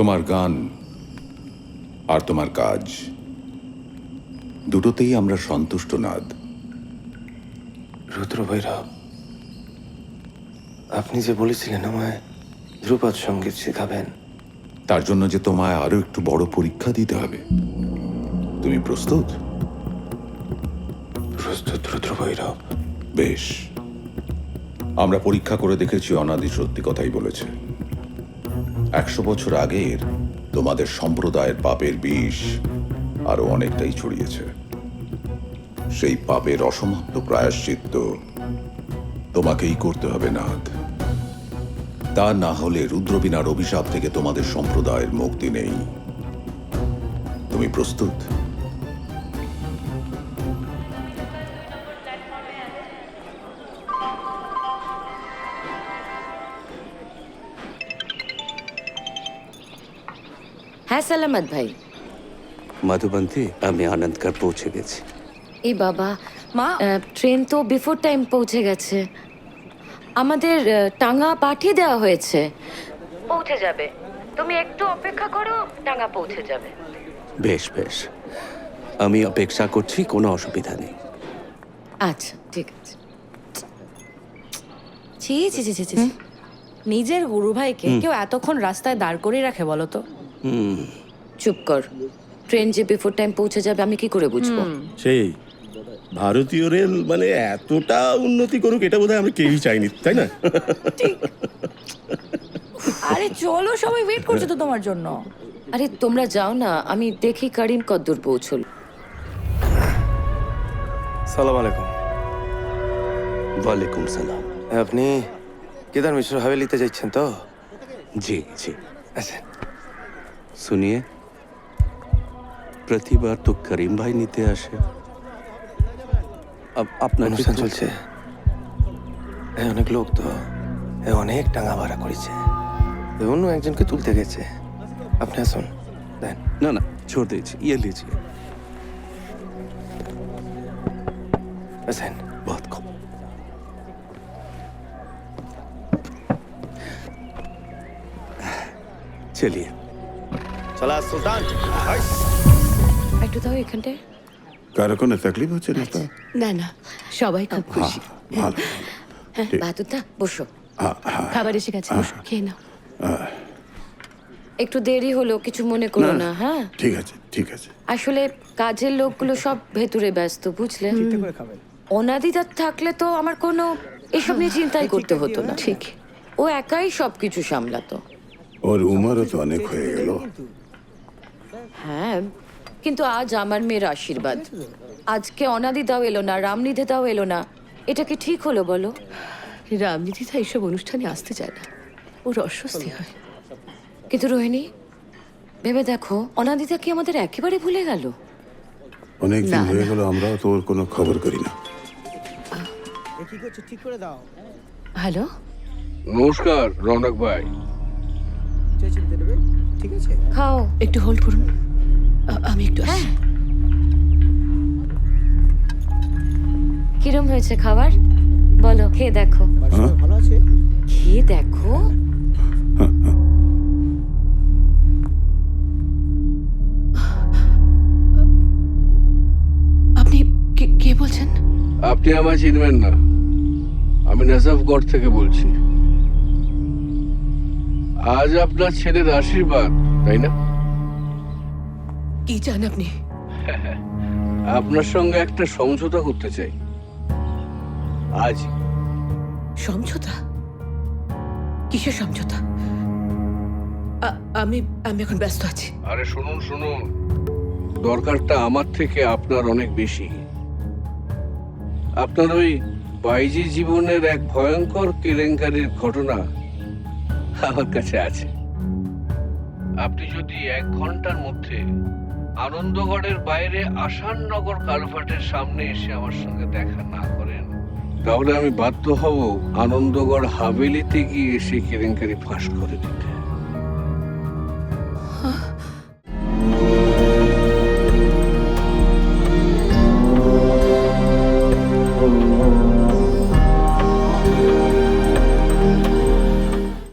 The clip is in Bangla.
তোমার গান আর তোমার কাজ দুটোতেই আমরা সন্তুষ্ট নাদ। রুদ্র ভৈরব, আপনি যে বলেছিলেন আমায় ধ্রুপদ সঙ্গীত শেখাবেন, তার জন্য যে তোমায় আরো একটু বড় পরীক্ষা দিতে হবে। তুমি প্রস্তুত? প্রস্তুত রুদ্র ভৈরব। বেশ, আমরা পরীক্ষা করে দেখেছি অনাদি সত্যি কথাই বলেছে। 100 বছর আগের তোমাদের সম্প্রদায়ের পাপের বিষ আরো অনেকটাই ছড়িয়েছে। সেই পাপের অসমাপ্ত প্রায়শ্চিত্ত তোমাকেই করতে হবে নাথ। তা না হলে রুদ্রবীণার অভিশাপ থেকে তোমাদের সম্প্রদায়ের মুক্তি নেই। তুমি প্রস্তুত? হ্যাঁ সালামত ভাই। মধুবন্তী, আমি আনন্দগড় পৌঁছে গেছি। এই বাবা মা, ট্রেন তো বিফোর টাইম পৌঁছে গেছে। আমাদের টাঙ্গা পাঠিয়ে দেওয়া হয়েছে, পৌঁছে যাবে। তুমি একটু অপেক্ষা করো, টাঙ্গা পৌঁছে যাবে। বেশ বেশ, আমি অপেক্ষা করছি, কোনো অসুবিধা নেই। আচ্ছা ঠিক আছে। ছি ছি ছি ছি ছি। নিজের গুরু ভাইকে কেউ এতক্ষণ রাস্তায় দাঁড় করিয়ে রাখে বলো তো? চুপ কর। ট্রেন যে বিফোর টাইম পৌঁছে যাবে আমি কি করে বুঝবো? সেই ভারতীয় রেল মানে এতটা উন্নতি করুক এটা বোধহয় আমরা কেউই চাইনি, তাই না? আরে চলো, সবাই ওয়েট করছে তো তোমার জন্য। আরে তোমরা যাও না, আমি দেখি কারিম কদ্দূর পৌঁছল। সালাম আলাইকুম। ওয়ালাইকুম সালাম। আপনি কেদার মিশ্র হাভেলিতে যাচ্ছেন তো? জি জি। আচ্ছা, শুনিয়ে, প্রতিবার তো করিম ভাই নিতে আসে। আপনার অনুষ্ঠান চলছে, অনেক লোক তো, অনেক টাঙ্গা ভাড়া করেছে, অন্য একজনকে তুলতে গেছে। আপনি আসুন, দেন। না না, छोड़ दीजिए, ये लीजिए। আসেন। बहुत खूब। चलिए। চলা সুলতান। একটু দাও এখানটায়। কারো কোনো তকলিফ হচ্ছে না তো? না না, সবাই খুব খুশি। ভালো। হ্যাঁ বাহাদুরদা বসো। খাবার এসে গেছে, বসো, খেয়ে নাও। একটু দেরি হলো, কিছু মনে করো না। হ্যাঁ ঠিক আছে ঠিক আছে। আসলে কাজের লোকগুলো সব ভেতরে ব্যস্ত, বুঝলে। অনাদিদার থাকলে তো আমার কোনো এসব নিয়ে চিন্তাই করতে হতো না। ঠিক। ও একাই সবকিছু সামলাতো। ওর উমারও তো অনেক হয়ে গেল। হ্যাঁ, কিন্তু আজ আমার মেয়ের আশীর্বাদ। আজকে অনাদিদাও এলো না, রামনিধিদাও এলো না। এটা কি ঠিক হলো বলো? রামনিধিদা এইসব অনুষ্ঠানে আসতে চায় না, ওর অস্বস্তি হয়। কিন্তু রোহিণী, ভেবে দেখো, অনাদিদা কি আমাদের একেবারে ভুলে গেল? অনেক দিন না, হয়ে না। গেল আমরাও তো ওর কোনো খবর করি না। হ্যালো, নমস্কার রৌনক ভাই। খাও। একটু হোল্ড করুন, আমি একটু আসছি। হ্যাঁ। কিরম হয়েছে খাবার বলো, খেয়ে দেখো। খেয়ে দেখো। আপনি কে বলছেন? আপনি আমায় চিনবেন না, আমি নজফগড় থেকে বলছি। আজ আপনার ছেলের আশীর্বাদ, তাই না? কি চান আপনি? আপনার সঙ্গে একটা সমঝোতা করতে চাই আজ। সমঝোতা? কিসের সমঝোতা? আমি আমি এখন ব্যস্ত আছি। আরে শুনুন শুনুন, দরকারটা আমার থেকে আপনার অনেক বেশি। আপনার ওই বাইজি জীবনের এক ভয়ঙ্কর কেলেঙ্কারির ঘটনা আমার কাছে আছে। আপনি যদি 1 ঘন্টার মধ্যে আনন্দগড়ের বাইরে আসাননগর কালভার্টের সামনে এসে আমার সঙ্গে দেখা না করেন, তাহলে আমি বাধ্য হব আনন্দগড় হাভেলিতে গিয়ে সে কেলেঙ্কারি ফাঁস করে দিতে।